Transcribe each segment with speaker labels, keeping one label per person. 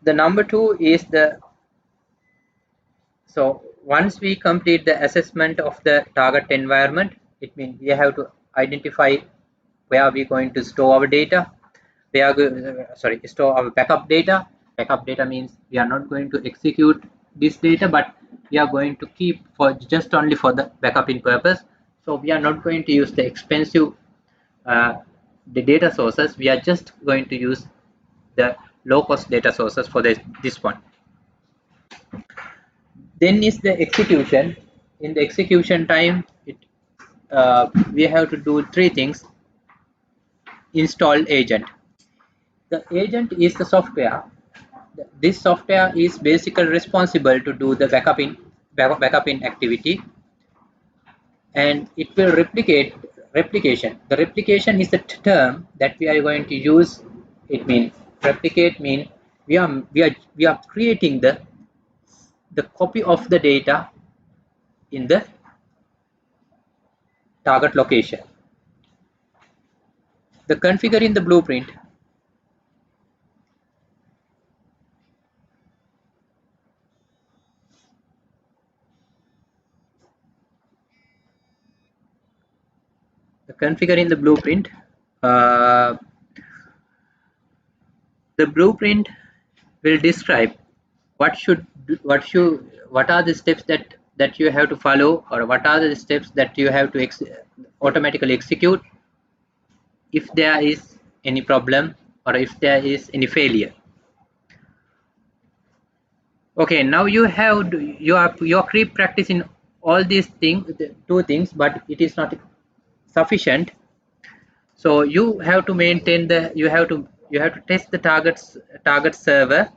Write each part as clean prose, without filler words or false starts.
Speaker 1: The number two is so once we complete the assessment of the target environment, it means we have to identify where we're going to store our data. We are store our backup data. Backup data means we are not going to execute this data, but we are going to keep for just only for the backupping purpose. So we are not going to use the expensive the data sources. We are just going to use the low cost data sources for this one. Then is the execution. In the execution time, we have to do three things. Install agent. The agent is the software. This software is basically responsible to do the backupping activity, and it will replicate replication. The replication is the term that we are going to use. It means replicate mean we are creating the copy of the data in the target location. The configure in the blueprint. The configure in the blueprint. Uh, the blueprint will describe what are the steps that you have to follow, or what are the steps that you have to automatically execute if there is any problem or if there is any failure. Okay, now you are practicing all these things, the two things, but it is not sufficient. So you have to maintain you have to test the target server,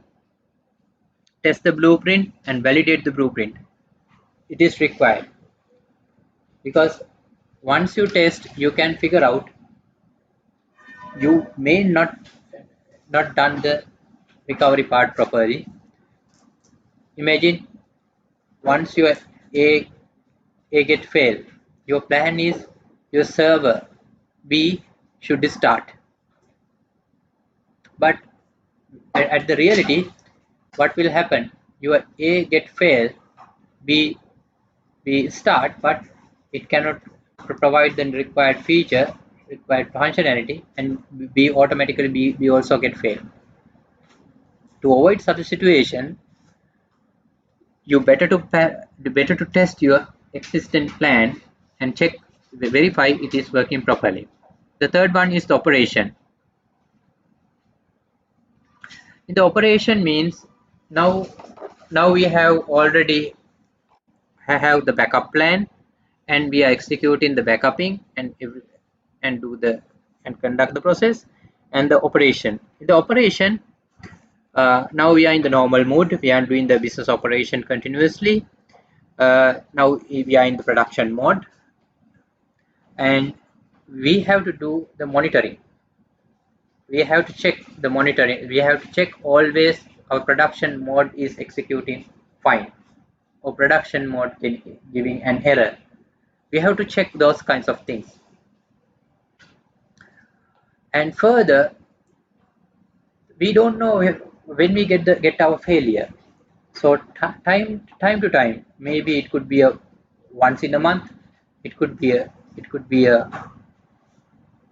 Speaker 1: test the blueprint, and validate the blueprint. It is required, because once you test, you can figure out you may not done the recovery part properly. Imagine once your A get failed, your plan is your server B should start, but at the reality, what will happen? Your A get failed, B start, but it cannot provide the required functionality, and B automatically B also get failed. To avoid such a situation, you better to test your existing plan and verify it is working properly. The third one is the operation. In the operation means now we have already have the backup plan, and we are executing the backupping and do the and conduct the process. And the operation, in the operation, now we are in the normal mode. We are doing the business operation continuously. Now we are in the production mode, and we have to do the monitoring. We have to check the monitoring. We have to check always our production mode is executing fine, or production mode giving an error. We have to check those kinds of things. And further, we don't know when we get our failure. So time to time, maybe it could be a once in a month, it could be a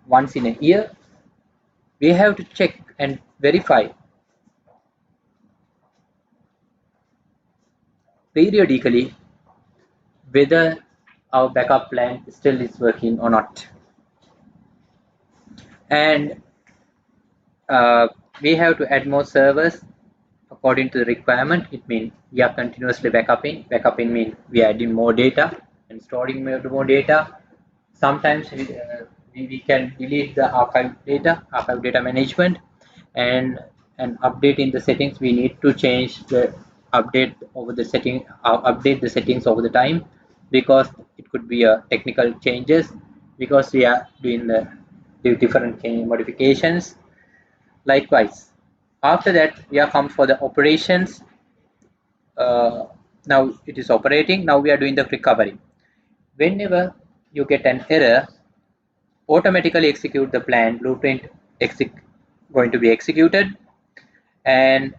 Speaker 1: once in a year. We have to check and verify periodically whether our backup plan still is working or not. And we have to add more servers according to the requirement. It means we are continuously backupping. Backupping means we are adding more data and storing more data. Sometimes we can delete the archive data management, and updating the settings. We need to change the update the settings over the time, because it could be a technical changes, because we are doing the different modifications. Likewise, after that we are come for the operations. Now it is operating. Now we are doing the recovery. Whenever you get an error, automatically execute the plan blueprint going to be executed, and